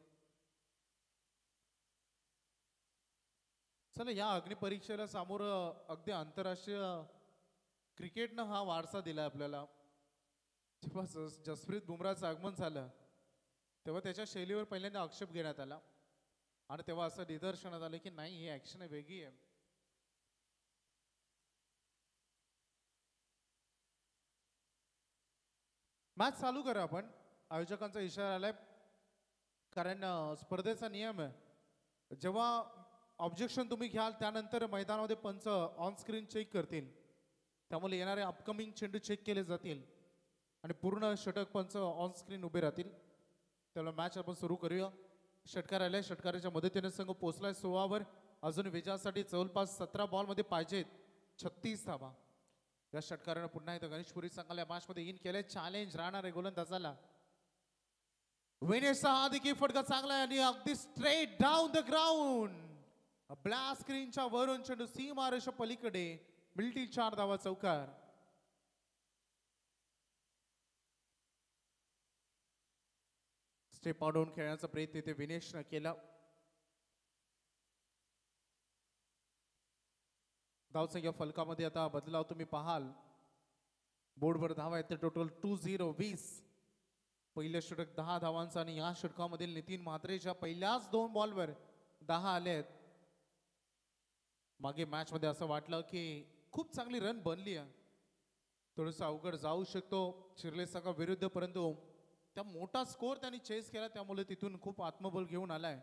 चला या अग्निपरीक्षेला सामोरं अगदी आंतरराष्ट्रीय क्रिकेटनं हा वारसा दिला आपल्याला. जेव्हा जसप्रीत बुमराचं आगमन झालं तेव्हा त्याच्या शैलीवर पहिल्यांदा आक्षेप घेण्यात आला आणि तेव्हा असं निदर्शनात आलं की नाही ही ऍक्शन वेगळी आहे. मॅच चालू करा आपण. आयोजकांचा इशारा आलाय कारण स्पर्धेचा नियम आहे जेव्हा ऑब्जेक्शन तुम्ही घ्याल त्यानंतर मैदानामध्ये पंच ऑन स्क्रीन चेक करतील. त्यामुळे येणारे अपकमिंग चेंडू चेक केले जातील आणि पूर्ण षटक पंच ऑन स्क्रीन उभे राहतील. त्यामुळे मॅच आपण सुरू करूया. षटकार आलाय. षटकाराच्या मदतीने संघ पोहोचलाय 16 अजून विजयासाठी जवळपास 17 बॉलमध्ये पाहिजेत 36 धावा. या षटकारानं पुन्हा एकदा गणेशपुरी संघाला मॅचमध्ये इन केले. चॅलेंज राहणार आहे गोलंदाजाला. विनेशचा हा देखील फटका चांगला आहे आणि अगदी straight down the ground. Black स्क्रीनच्या वरून चेंडू सीमारेषा पलीकडे मिल्टी 4 धावा चौकार. स्टेप आउट खेळण्याचा प्रयत्न इथे विनेशनं केला. धावसंख्या फलकामध्ये आता बदलाव तुम्ही पाहाल. बोर्डवर धावा आहेत टोटल 20. पहिलं षटक 10 धावांचं आणि या षटकामधील नितीन म्हात्रेच्या पहिल्याच 2 बॉलवर 10 आले आहेत. मागे मॅच मध्ये असं वाटलं की खूप चांगली रन बनली आहे. थोडंसं अवघड जाऊ शकतो शिर्ले संघाविरुद्ध परंतु त्या मोठा स्कोर त्यांनी चेस केला त्यामुळे तिथून खूप आत्मबल घेऊन आलाय.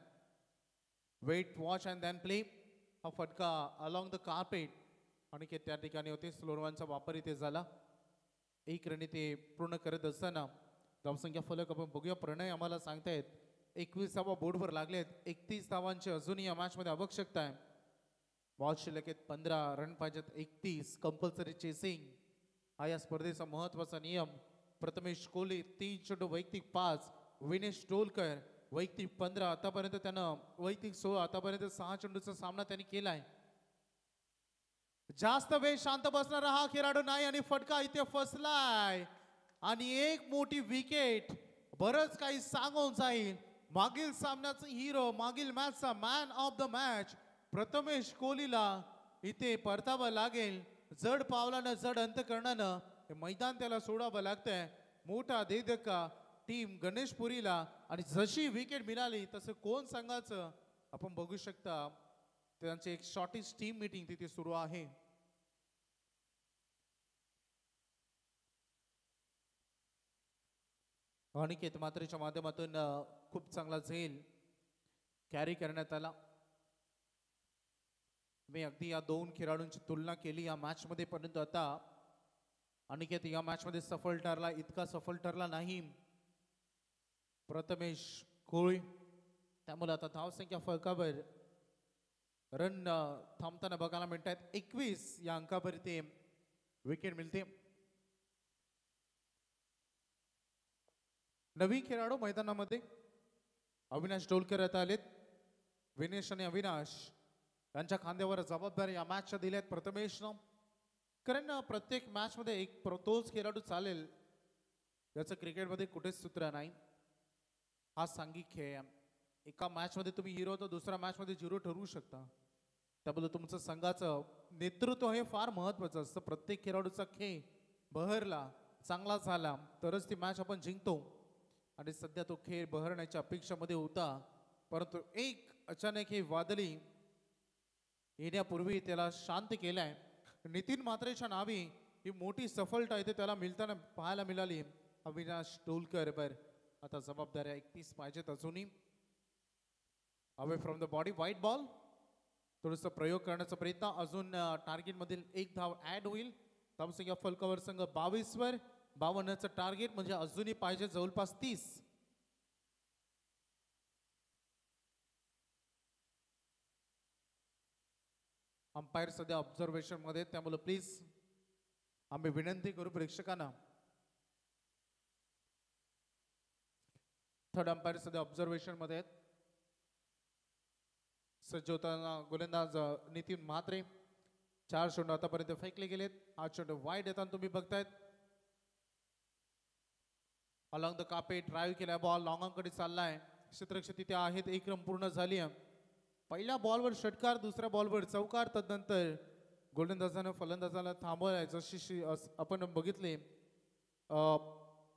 Wait watch and then play. हा फटका अलॉंग द कार्पेट आणि त्या ठिकाणी होते. स्लोरवांचा वापर इथे झाला. 1 रन इथे पूर्ण करत असताना धावसंख्या फलक आपण बघूया. प्रणय आम्हाला सांगतायत 21 धावा बोर्डवर लागलेत. 31 धावांची अजूनही या मॅच मध्ये आवश्यकता आहे. बॉल शिल्लक आहेत 15. रन पाहिजेत 31. कंपल्सरी चेसिंग हा या स्पर्धेचा महत्वाचा नियम. प्रथमेश कोहली 3 चेंडू वैयक्तिक 5. विनेश डोलकर वैयक्तिक 15. आतापर्यंत त्यानं वैयक्तिक 16. आतापर्यंत 6 चेंडूचा सामना त्यांनी केलाय. जास्त वेळ शांत बसणारा हा खेळाडू नाही आणि फटका इथे फसलाय आणि एक मोठी विकेट. बरंच काही सांगून जाईल. मागील सामन्याचा हिरो मागील मॅचचा man of the match Prathamesh कोहलीला इथे परतावं लागेल. जड पावलानं जड अंतकरणानं हे मैदान त्याला सोडावं लागतंय. मोठा धक्का टीम गणेशपुरीला आणि जशी विकेट मिळाली तसं कोण संघाचं आपण बघू शकता. त्यांची एक शॉर्टेस्ट टीम मीटिंग तिथे सुरू आहे. अनिकेत मात्रेच्या माध्यमातून खूप चांगला झेल कॅरी करण्यात आला. मी अगदी या 2 खेळाडूंची तुलना केली या मॅच मध्ये परंतु आता अनिकेत या मॅच मध्ये सफल ठरला. इतका सफल ठरला नाही प्रथमेश कोळी. त्यामुळे आता धावसंख्या फलकावर रन थांबताना बघायला मिळतात. 21 या अंकावर ते विकेट मिळते. नवीन खेळाडू मैदानामध्ये अविनाश डोलकर आता आलेत. विनेश आणि अविनाश यांच्या खांद्यावर जबाबदारी या मॅचच्या दिल्यात प्रथमेशनं. कारण प्रत्येक मॅच मध्ये एक तोच खेळाडू चालेल याचं क्रिकेटमध्ये कुठेच सूत्र नाही. हा सांघिक खेळ आहे. एका मॅच मध्ये तुम्ही हिरो तर दुसऱ्या मॅच मध्ये झिरो ठरवू शकता. त्यामुळे तुमचं संघाचं नेतृत्व हे फार महत्वाचं असतं. प्रत्येक खेळाडूचा खेळ बहरला चांगला झाला तरच ती मॅच आपण जिंकतो आणि सध्या तो खेळ बहरण्याच्या अपेक्षामध्ये होता परंतु एक अचानक हे वादळी येण्यापूर्वी त्याला शांत केलाय. नितीन म्हात्रेच्या नावी ही मोठी सफलता इथे त्याला मिळताना पाहायला मिळाली. अविनाश डोलकर बर आता जबाबदाऱ्या 31 पाहिजेत अजूनही. Away from the body white ball. थोडंसं प्रयोग करण्याचा प्रयत्न. अजून टार्गेट मधील 1 धाव ऍड होईल. धावसंख्या फलकावर संघ 22 वर. 52चं टार्गेट म्हणजे अजूनही पाहिजे जवळपास 30. अंपायर सध्या ऑब्झर्वेशन मध्ये आहेत, त्यामुळे प्लीज आम्ही विनंती करू प्रेक्षकांना. थर्ड अंपायर सध्या ऑब्झर्वेशन मध्ये आहेत. सज्ज होताना गोलंदाज नितीन म्हात्रे. 4 चेंडू आतापर्यंत फेकले गेलेत. 8 चेंडू वाईड येताना तुम्ही बघतायत. अलॉंग द कापेट ड्राईव्ह केलाय बॉल लॉंगांकडे चाललाय. क्षेत्ररक्षक तिथे आहेत. 1 रन पूर्ण झाली आहे. पहिल्या बॉलवर षटकार, दुसऱ्या बॉलवर चौकार. तदनंतर गोलंदाजानं फलंदाजाला थांबवलाय. जशी आपण बघितले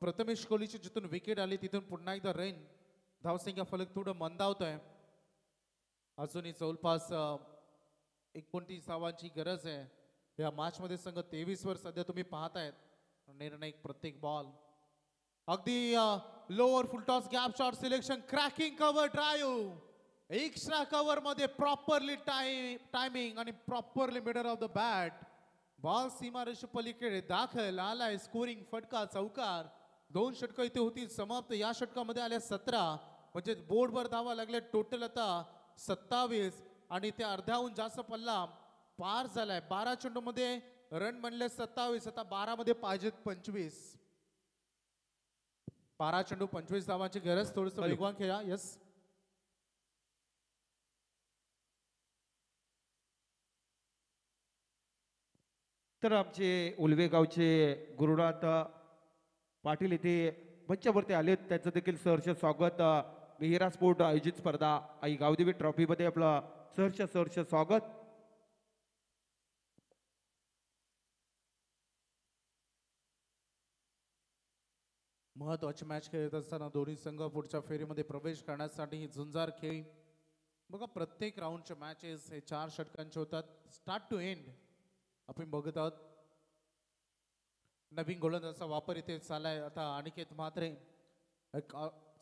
प्रथमेश कोहलीची जिथून विकेट आली तिथून पुन्हा एकदा रन. धावसंख्या फलक थोडं मंदावत आहे. अजूनही जवळपास 29 धावांची गरज आहे. या मॅच मध्ये संघ 23 वर सध्या तुम्ही पाहतायत. निर्णायक प्रत्येक बॉल अगदी lower full toss gap shot selection cracking cover drive extra cover मध्ये प्रॉपरली टायमिंग आणि properly middle of the bat. Ball सीमारेषे पलीकडे दाखल आलाय. स्कोरिंग फटका चौकार. 2 षटकं इथे होती समाप्त. या षटकामध्ये आल्या 17 म्हणजे बोर्डवर धावा लागले. टोटल आता 27 आणि ते अर्ध्याहून जास्त पल्ला पार झालाय. 12 चेंडू मध्ये रन म्हणले 27. आता 12 मध्ये पाहिजेत 25. 12 चेंडू 25 धावांची गरज. थोडस वेगवान खेळा. यस तर आमचे उलवेगावचे गुरुनाथ पाटील इथे मंचावरती आलेत. त्यांचं देखील सहर्ष स्वागत. मिहिरा स्पोर्ट आयोजित स्पर्धा आई गावदेवी ट्रॉफीमध्ये आपलं सहर्ष स्वागत. महत्वाची मॅच खेळत असताना दोन्ही संघ पुढच्या फेरीमध्ये प्रवेश करण्यासाठी ही झुंजार खेळी. बघा प्रत्येक राऊंडचे मॅचेस हे 4 षटकांचे होतात. स्टार्ट टू एंड आपण बघत आहोत. नवीन गोलंदाजाचा वापर इथे चालाय. आता अनिकेत म्हात्रे एक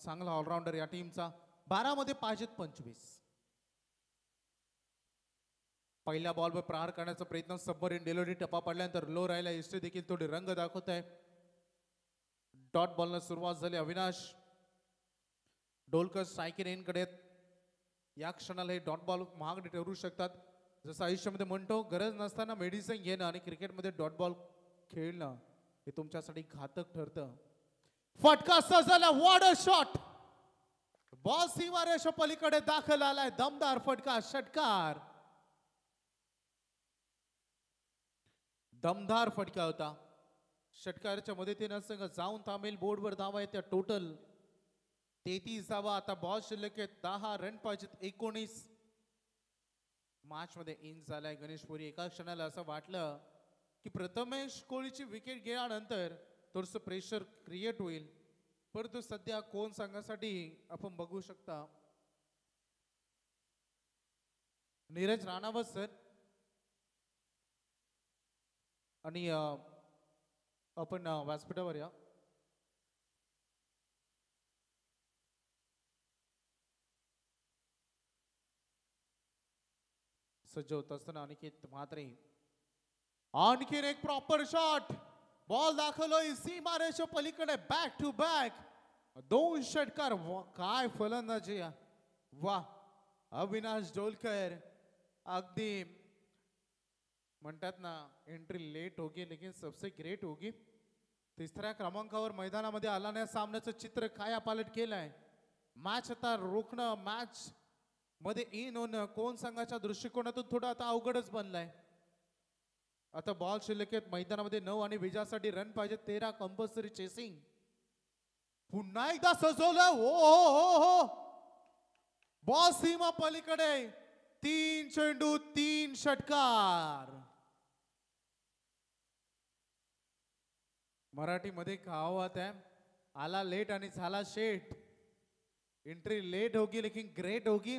चांगला ऑलराऊंडर या टीमचा. 12 मध्ये पाहिजेत 25. पहिल्या बॉलवर प्रहार करण्याचा प्रयत्न. सबमरीन डिलिव्हरी टप्पा पडल्यानंतर लो राहिला. इष्ट देखील थोडे रंग दाखवत आहे. डॉट बॉलनं सुरुवात झाली. अविनाश डोलकर स्ट्रायकिंग एंडकडे. या क्षणाला हे डॉट बॉल महागडे ठरू शकतात. जसं आयुष्यामध्ये म्हणतो गरज नसताना मेडिसिन घेणं आणि क्रिकेटमध्ये डॉट बॉल खेळणं हे तुमच्यासाठी घातक ठरतं. फटका सजला. What a shot. बॉल सीमारेषा पलीकडे दाखल आलाय. दमदार फटका. षटकार. दमदार फटका होता. षटकाराच्या मदतीनं संघ जाऊन थांबेल. बोर्डवर धावा आहेत त्या टोटल 33 धावा. आता बॉल शिल्लक आहेत 10 रन पाहिजेत 19. मॅच मध्ये इन झालाय गणेश पुरी. एका क्षणाला असं वाटलं की प्रथमेश कोहलीची विकेट गेल्यानंतर थोडंसं प्रेशर क्रिएट होईल. परंतु सध्या कोण संघासाठी आपण बघू शकता नीरज राणावत सर आणि आपण व्यासपीठावर या. सज्ज होत असताना अनिकेत म्हात्रे. आणखीन एक प्रॉपर शॉट. बॉल दाखवलोय सीमारेषा पलीकडे. बॅक टू बॅक 2 षटकार. काय फलंदाजी. वा. अविनाश डोलकर अगदी म्हणतात ना एंट्री लेट होगी लेकिन सबसे ग्रेट होगी. 3ऱ्या क्रमांकावर मैदानामध्ये आल्याने सामन्याचं चित्र कायापालट केलंय. मॅच आता रोखणं मॅच मध्ये इन होणं कोण संघाच्या दृष्टिकोनातून थोडं आता अवघडच बनलाय. आता बॉल शिल्लक आहेत मैदानामध्ये 9 आणि विजयासाठी रन पाहिजे 13. Compulsory chasing. पुन्हा एकदा सजवलं. हो बॉल सीमा पलीकडे. 3 चेंडू 3 षटकार. मराठीमध्ये कहावत आहे आला लेट आणि झाला शेट. एंट्री लेट होगी लेकिन ग्रेट होगी.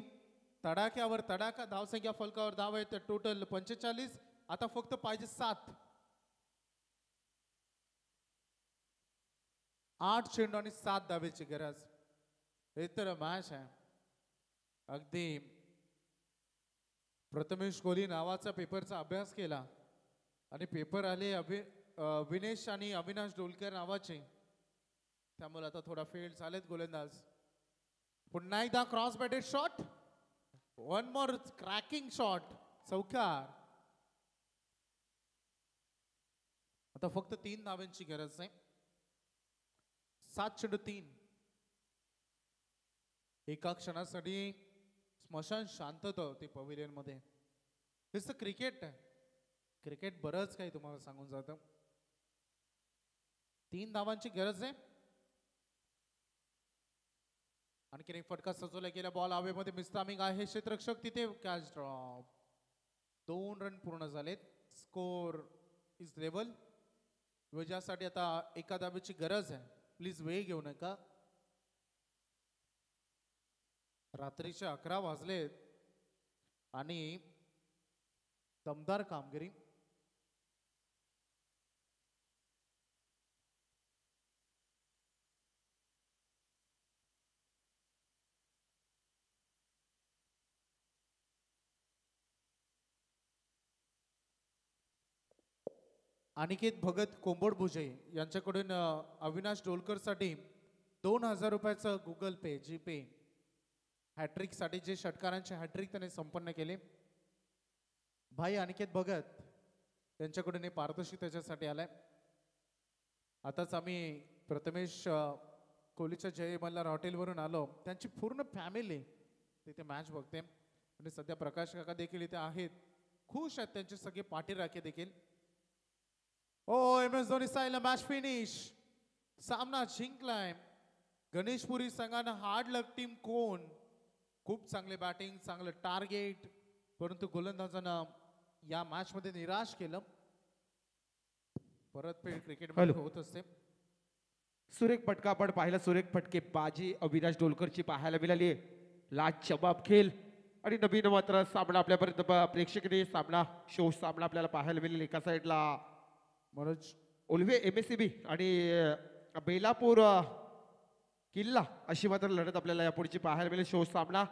तडाख्यावर तडाखा. धावसंख्या फलकावर धाव आहेत टोटल 45. आता फक्त पाहिजे 7. 8 चेंडू आणि 7 धावेची गरज. हे तर मॅच आहे. अगदी प्रथमेश कोहली नावाचा पेपरचा अभ्यास केला आणि पेपर आले विनेश आणि अविनाश डोलकर नावाचे. त्यामुळे आता थोडा फेल झालेत गोलंदाज. पुन्हा एकदा cross batted shot. One more cracking shot. चौकार. आता फक्त 3 धावांची गरज आहे. 7-3. एका क्षणासाठी स्मशान शांतता होती पवेलियन मध्ये. हेच क्रिकेट आहे. क्रिकेट बरंच काही तुम्हाला सांगून जातं. 3 धावांची गरज आहे. आणखीन एक फटका सजवला गेला. बॉल हवेमध्ये मिस्टामिंग आहे. क्षेत्ररक्षक तिथे कॅच ड्रॉप. 2 रन पूर्ण झालेत. Score is level. ज्यासाठी आता एका धावेची गरज आहे. प्लीज वेळ घेऊ नका. रात्रीचे 11 वाजलेत आणि दमदार कामगिरी. अनिकेत भगत कोंबड भुजे यांच्याकडून अविनाश डोलकरसाठी 2,000 रुपयाचं गुगल पे जीपे हॅट्रिकसाठी जे षटकारांचे हॅट्रिक त्याने संपन्न केले. भाई अनिकेत भगत यांच्याकडून हे पारितोषिक त्याच्यासाठी आलंय. आताच आम्ही प्रथमेश कोहलीच्या जय मल्हार हॉटेलवरून आलो. त्यांची पूर्ण फॅमिली तिथे मॅच बघते आणि सध्या प्रकाश काका देखील इथे आहेत. खुश आहेत त्यांचे सगळे पाठीराखे देखील. Oh M S Dhoni style match finish. सामना जिंकलाय. गणेशपुरी संघानं हार्ड लक टीम कोण. खूप चांगले बॅटिंग चांगलं टार्गेट परंतु गोलंदाजांना या मॅच मध्ये निराश केलं. परतफेड क्रिकेटमध्ये होत असते. सुरेख फटका आपण पाहिला. सुरेख फटके बाजी अविनाश डोलकरची पाहायला मिळाली. लाजवाब खेळ आणि नवीन मात्र सामना आपल्यापर्यंत प्रेक्षकांनी सामना शो सामना आपल्याला पाहायला मिळेल. एका साईडला मनोज उल्वे MSCB आणि बेलापूर किल्ला अशी मात्र लढत आपल्याला यापुढची पाहायला मिळेल. शो सामना